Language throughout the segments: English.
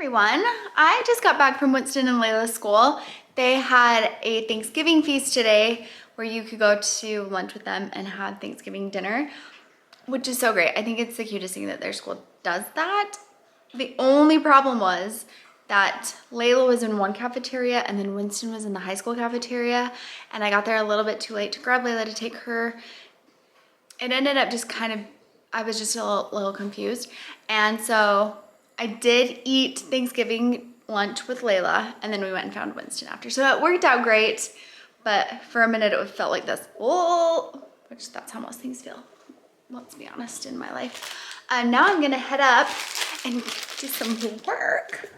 Everyone, I just got back from Winston and Layla's school. They had a Thanksgiving feast today where you could go to lunch with them and have Thanksgiving dinner, which is so great. I think it's the cutest thing that their school does that. The only problem was that Layla was in one cafeteria and then Winston was in the high school cafeteria, and I got there a little bit too late to grab Layla to take her. It ended up just I was just a little confused, and so I did eat Thanksgiving lunch with Layla, and then we went and found Winston after. So it worked out great, but for a minute it felt like this, which that's how most things feel, let's be honest, in my life. Now I'm gonna head up and do some work.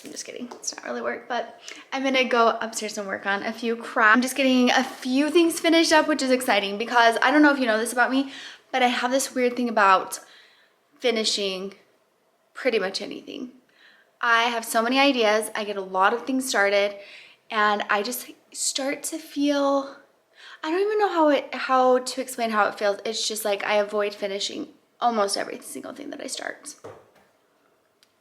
I'm just kidding, it's not really work, but I'm gonna go upstairs and work on a few crafts. I'm just getting a few things finished up, which is exciting because I don't know if you know this about me, but I have this weird thing about finishing pretty much anything. I have so many ideas, I get a lot of things started, and I just start to feel, I don't even know how to explain how it feels. It's just like I avoid finishing almost every single thing that I start.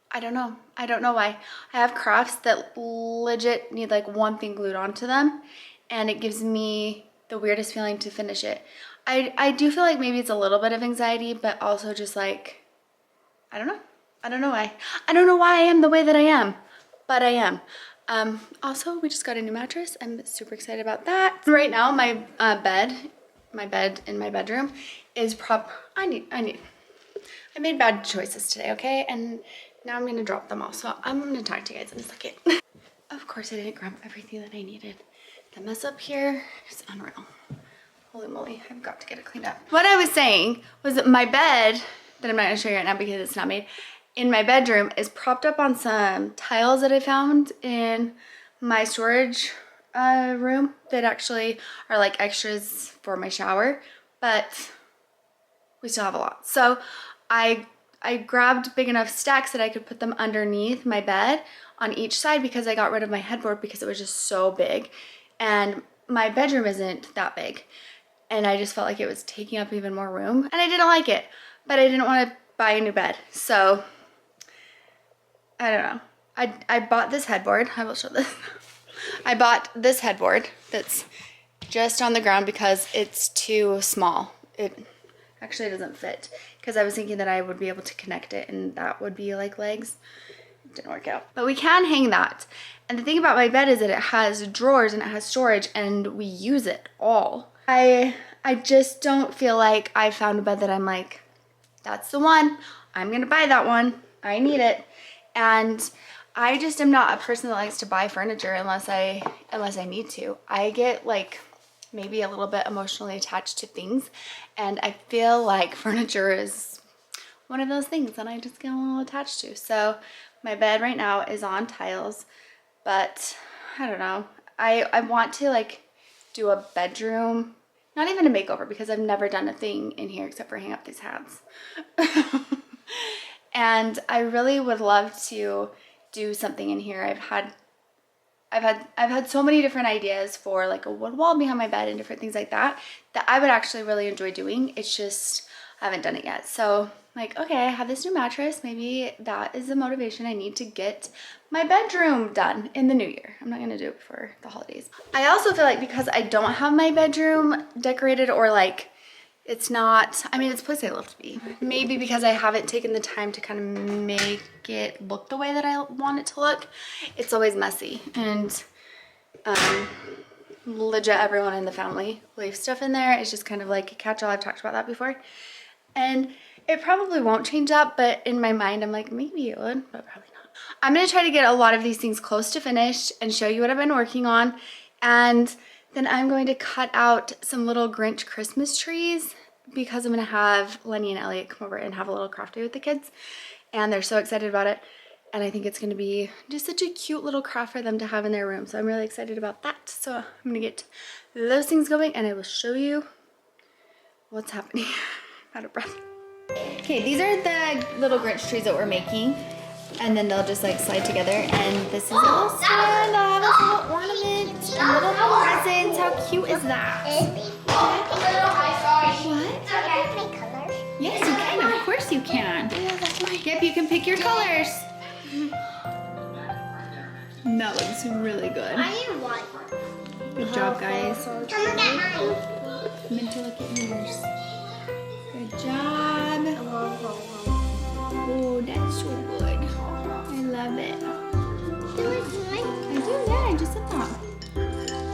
I don't know why. I have crafts that legit need like one thing glued onto them, and it gives me the weirdest feeling to finish it. I do feel like maybe it's a little bit of anxiety, but also just like, I don't know why. I don't know why I am the way that I am, but I am. Also, we just got a new mattress. I'm super excited about that. Right now, my bed in my bedroom is I made bad choices today, okay? And now I'm gonna drop them all. So I'm gonna talk to you guys in a second. Of course, I didn't grab everything that I needed. The mess up here is unreal. Holy moly, I've got to get it cleaned up. What I was saying was that my bed, that I'm not gonna show you right now because it's not made, in my bedroom is propped up on some tiles that I found in my storage room that actually are like extras for my shower, but we still have a lot. So I grabbed big enough stacks that I could put them underneath my bed on each side because I got rid of my headboard because it was just so big, and my bedroom isn't that big, and I just felt like it was taking up even more room, and I didn't like it, but I didn't want to buy a new bed. So I don't know. I bought this headboard. I will show this. I bought this headboard that's just on the ground because it's too small. It actually doesn't fit because I was thinking that I would be able to connect it and that would be like legs. It didn't work out. But we can hang that. And the thing about my bed is that it has drawers and it has storage and we use it all. I just don't feel like I found a bed that I'm like, that's the one. I'm gonna buy that one. I need it. And I just am not a person that likes to buy furniture unless I need to. I get like maybe a little bit emotionally attached to things, and I feel like furniture is one of those things that I just get a little attached to. So my bed right now is on tiles, but I don't know. I want to like do a bedroom, not even a makeover because I've never done a thing in here except for hang up these hats. And I really would love to do something in here. I've had so many different ideas for like a wood wall behind my bed and different things like that I would actually really enjoy doing. It's just I haven't done it yet. So like, okay, I have this new mattress. Maybe that is the motivation I need to get my bedroom done in the new year. I'm not gonna do it before the holidays. I also feel like because I don't have my bedroom decorated, or like it's not, I mean, it's a place I love to be. Maybe because I haven't taken the time to kind of make it look the way that I want it to look, it's always messy. And legit everyone in the family leaves stuff in there. It's just kind of like a catch-all. I've talked about that before. And it probably won't change up, but in my mind, I'm like, maybe it would, but probably not. I'm gonna try to get a lot of these things close to finished and show you what I've been working on. And then I'm going to cut out some little Grinch Christmas trees because I'm gonna have Lenny and Elliot come over and have a little craft day with the kids. And they're so excited about it. And I think it's gonna be just such a cute little craft for them to have in their room. So I'm really excited about that. So I'm gonna get those things going and I will show you what's happening. I'm out of breath. Okay, these are the little Grinch trees that we're making. And then they'll just like slide together. And this is a little stand. They'll have a little ornament and little presents. How cute is that? What? Can I pick colors? Yes, you can. Of course you can. Yeah, that's mine. Yep, you can pick your colors. That looks really good. I need one. Good job, guys. Come and get mine. I'm meant to look at yours. Good job. Oh, that's so good. I love it. I do, yeah, I just said that.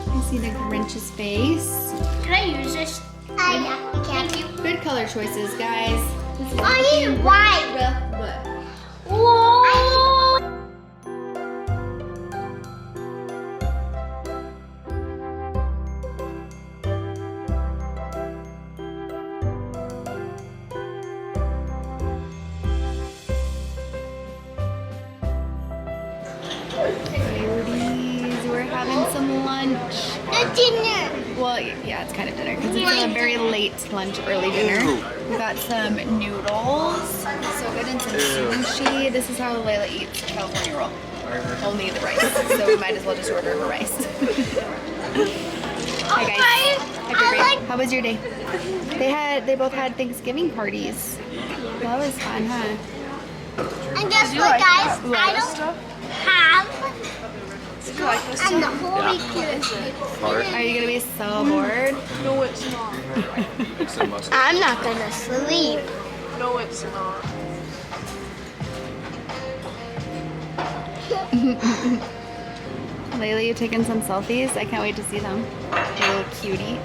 I see the Grinch's face. Can I use this? Yeah, you can. Good color choices, guys. This is I need white. What? Whoa. Ladies, we're having some lunch. The dinner. Well, yeah, it's kind of dinner because it's a very late lunch, early dinner. We got some noodles, so good, and some sushi. This is how Layla eats California roll. Only the rice, so we might as well just order her rice. Hi guys. How was your day? They both had Thanksgiving parties. That was fun, huh? And guess what, guys? I don't have and the Holy Spirit. Are you gonna be so bored? No, it's not. I'm not gonna sleep. No, it's not. Layla, you taking some selfies? I can't wait to see them. You little cutie.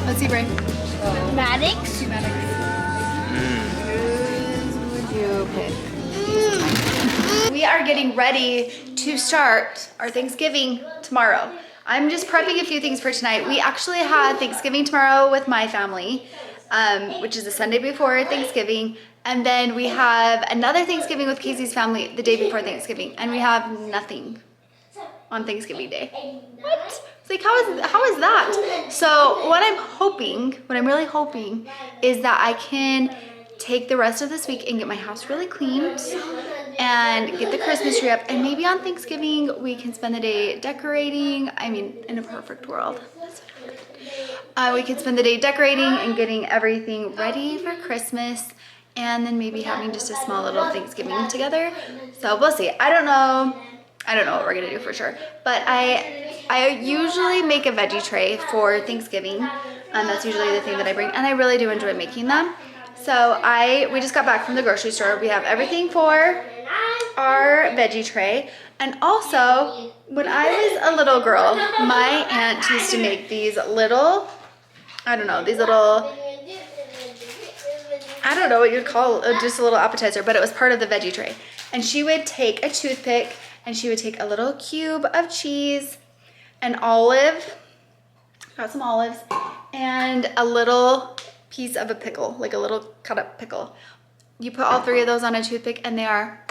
Let's see, Bray. Maddox? Would you pick? We are getting ready to start our Thanksgiving tomorrow. I'm just prepping a few things for tonight. We actually had Thanksgiving tomorrow with my family, which is the Sunday before Thanksgiving. And then we have another Thanksgiving with Casey's family the day before Thanksgiving. And we have nothing on Thanksgiving Day. What? It's like, how is that? So what I'm really hoping is that I can take the rest of this week and get my house really cleaned and get the Christmas tree up, and maybe on Thanksgiving we can spend the day decorating. I mean, in a perfect world. We can spend the day decorating and getting everything ready for Christmas, and then maybe having just a small little Thanksgiving together. So we'll see. I don't know what we're gonna do for sure, but I usually make a veggie tray for Thanksgiving, and that's usually the thing that I bring, and I really do enjoy making them. So we just got back from the grocery store. We have everything for our veggie tray, and also when I was a little girl, my aunt used to make these little, I don't know what you'd call just a little appetizer, but it was part of the veggie tray. And she would take a toothpick and she would take a little cube of cheese, an olive, got some olives, and a little piece of a pickle, like a little cut up pickle. You put all three of those on a toothpick and they are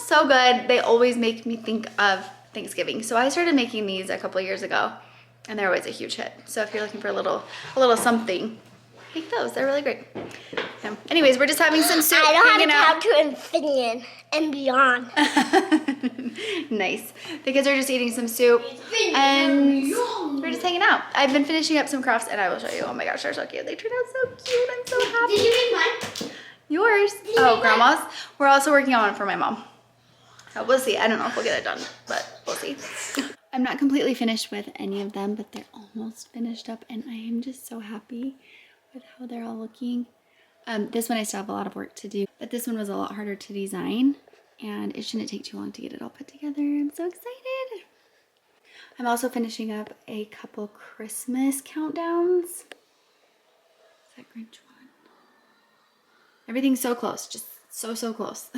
so good. They always make me think of Thanksgiving. So I started making these a couple of years ago, and they're always a huge hit. So if you're looking for a little something, make those. They're really great. Anyways, we're just having some soup. I don't have to count to infinity and beyond. Nice. The kids are just eating some soup and we're just hanging out. I've been finishing up some crafts and I will show you. Oh my gosh, they're so cute. They turned out so cute. I'm so happy. Did you make mine? Yours? Oh, Grandma's. We're also working on one for my mom. So we'll see. I don't know if we'll get it done, but we'll see. I'm not completely finished with any of them, but they're almost finished up and I am just so happy with how they're all looking. This one I still have a lot of work to do, but this one was a lot harder to design and it shouldn't take too long to get it all put together. I'm so excited. I'm also finishing up a couple Christmas countdowns. Is that Grinch one? Everything's so close, just so close.